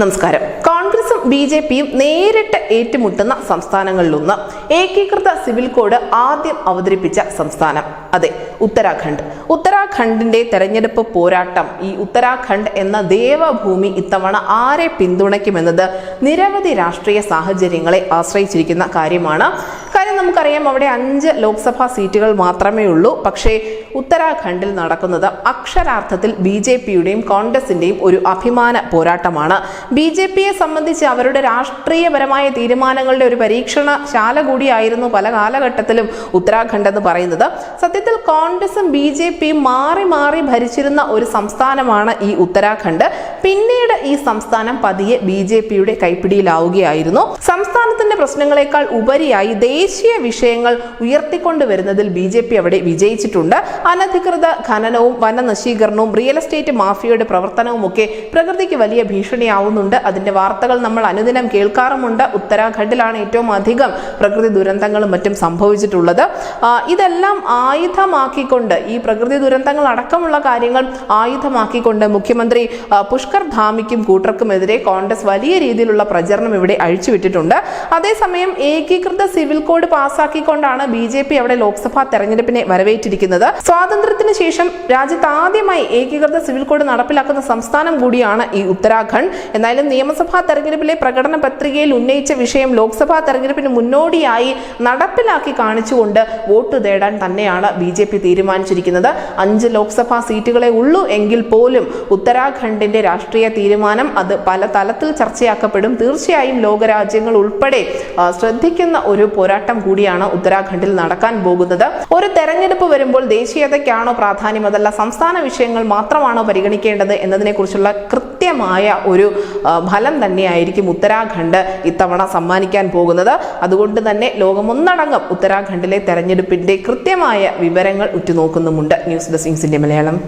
നമസ്കാരം. കോൺഗ്രസും ബി.ജെ.പിയും നേരിട്ട് ഏറ്റുമുട്ടുന്ന സംസ്ഥാനങ്ങളിലൊന്ന്. ഏകീകൃത സിവിൽ കോഡ് ആദ്യം അവതരിപ്പിച്ച സംസ്ഥാനം, അതെ, ഉത്തരാഖണ്ഡ്. ഉത്തരാഖണ്ഡിന്റെ തെരഞ്ഞെടുപ്പ് പോരാട്ടം, ഈ ഉത്തരാഖണ്ഡ് എന്ന ദേവഭൂമി ഇത്തവണ ആരെ പിന്തുണയ്ക്കുമെന്നത് നിരവധി രാഷ്ട്രീയ സാഹചര്യങ്ങളെ ആശ്രയിച്ചിരിക്കുന്ന കാര്യമാണ്. കാര്യം നമുക്കറിയാം, അവിടെ 5 ലോക്സഭാ സീറ്റുകൾ മാത്രമേ ഉള്ളൂ. പക്ഷേ ഉത്തരാഖണ്ഡിൽ നടക്കുന്നത് അക്ഷരാർത്ഥത്തിൽ ബി.ജെ.പിയുടെയും കോൺഗ്രസിന്റെയും ഒരു അഭിമാന പോരാട്ടമാണ്. ബി.ജെ.പിയെ സംബന്ധിച്ച് അവരുടെ രാഷ്ട്രീയപരമായ തീരുമാനങ്ങളുടെ ഒരു പരീക്ഷണശാല കൂടിയായിരുന്നു പല കാലഘട്ടത്തിലും ഉത്തരാഖണ്ഡ് എന്ന് പറയുന്നത്. സത്യത്തിൽ കോൺഗ്രസും ബി.ജെ.പിയും മാറി മാറി ഭരിച്ചിരുന്ന ഒരു സംസ്ഥാനമാണ് ഈ ഉത്തരാഖണ്ഡ്. പിന്നീട് ഈ സംസ്ഥാനം പതിയെ ബി.ജെ.പിയുടെ കൈപ്പിടിയിലാവുകയായിരുന്നു. സംസ്ഥാനത്തിന്റെ പ്രശ്നങ്ങളെക്കാൾ ഉപരിയായി ദേശീയ വിഷയങ്ങൾ ഉയർത്തിക്കൊണ്ടുവരുന്നതിൽ ബി.ജെ.പി അവിടെ വിജയിച്ചിട്ടുണ്ട്. അനധികൃത ഖനനവും വനനശീകരണവും റിയൽ എസ്റ്റേറ്റ് മാഫിയയുടെ പ്രവർത്തനവും ഒക്കെ പ്രകൃതിക്ക് വലിയ ഭീഷണിയാവുന്നുണ്ട്. അതിന്റെ വാർത്തകൾ നമ്മൾ അനുദിനം കേൾക്കാറുമുണ്ട്. ഉത്തരാഖണ്ഡിലാണ് ഏറ്റവും അധികം പ്രകൃതി ദുരന്തങ്ങളും മറ്റും സംഭവിച്ചിട്ടുള്ളത്. ഇതെല്ലാം ആയുധമാക്കിക്കൊണ്ട്, ഈ പ്രകൃതി ദുരന്തങ്ങൾ അടക്കമുള്ള കാര്യങ്ങൾ ആയുധമാക്കിക്കൊണ്ട് മുഖ്യമന്ത്രി പുഷ്കർ ധാമിക്കും കൂട്ടർക്കുമെതിരെ കോൺഗ്രസ് വലിയ രീതിയിലുള്ള പ്രചരണം ഇവിടെ അഴിച്ചുവിട്ടിട്ടുണ്ട്. അതേസമയം ഏകീകൃത സിവിൽ കോഡ് പാസാക്കിക്കൊണ്ടാണ് ബി.ജെ.പി അവിടെ ലോക്സഭാ തെരഞ്ഞെടുപ്പിനെ വരവേറ്റിരിക്കുന്നത്. സ്വാതന്ത്ര്യത്തിന് ശേഷം രാജ്യത്ത് ആദ്യമായി ഏകീകൃത സിവിൽ കോഡ് നടപ്പിലാക്കുന്ന സംസ്ഥാനം കൂടിയാണ് ഈ ഉത്തരാഖണ്ഡ്. എന്നാലും നിയമസഭാ തെരഞ്ഞെടുപ്പിലെ പ്രകടന പത്രികയിൽ ഉന്നയിച്ച വിഷയം ലോക്സഭാ തെരഞ്ഞെടുപ്പിന് മുന്നോടിയായി നടപ്പിലാക്കി കാണിച്ചുകൊണ്ട് വോട്ട് തേടാൻ തന്നെയാണ് ബി.ജെ.പി തീരുമാനിച്ചിരിക്കുന്നത്. 5 ലോക്സഭാ സീറ്റുകളെ ഉള്ളൂ എങ്കിൽ പോലും ഉത്തരാഖണ്ഡിന്റെ രാഷ്ട്രീയ തീരുമാനം അത് പല തലത്തിൽ ചർച്ചയാക്കപ്പെടും. തീർച്ചയായും ലോകരാജ്യങ്ങൾ ഉൾപ്പെടെ ശ്രദ്ധിക്കുന്ന ഒരു പോരാട്ടം കൂടിയാണ് ഉത്തരാഖണ്ഡിൽ നടക്കാൻ പോകുന്നത്. ഒരു തെരഞ്ഞെടുപ്പ് വരുമ്പോൾ ദേശീയതയ്ക്കാണോ പ്രാധാന്യം, അതല്ല സംസ്ഥാന വിഷയങ്ങൾ മാത്രമാണോ പരിഗണിക്കേണ്ടത് എന്നതിനെ കുറിച്ചുള്ള കൃത്യമായ ഒരു ഫലം തന്നെയായിരിക്കും ഉത്തരാഖണ്ഡ് ഇത്തവണ സമ്മാനിക്കാൻ പോകുന്നത്. അതുകൊണ്ട് തന്നെ ലോകമൊന്നടങ്കം ഉത്തരാഖണ്ഡിലെ തെരഞ്ഞെടുപ്പിന്റെ കൃത്യമായ വിവരങ്ങൾ ഉറ്റുനോക്കുന്നുമുണ്ട്. News desk India Malayalam.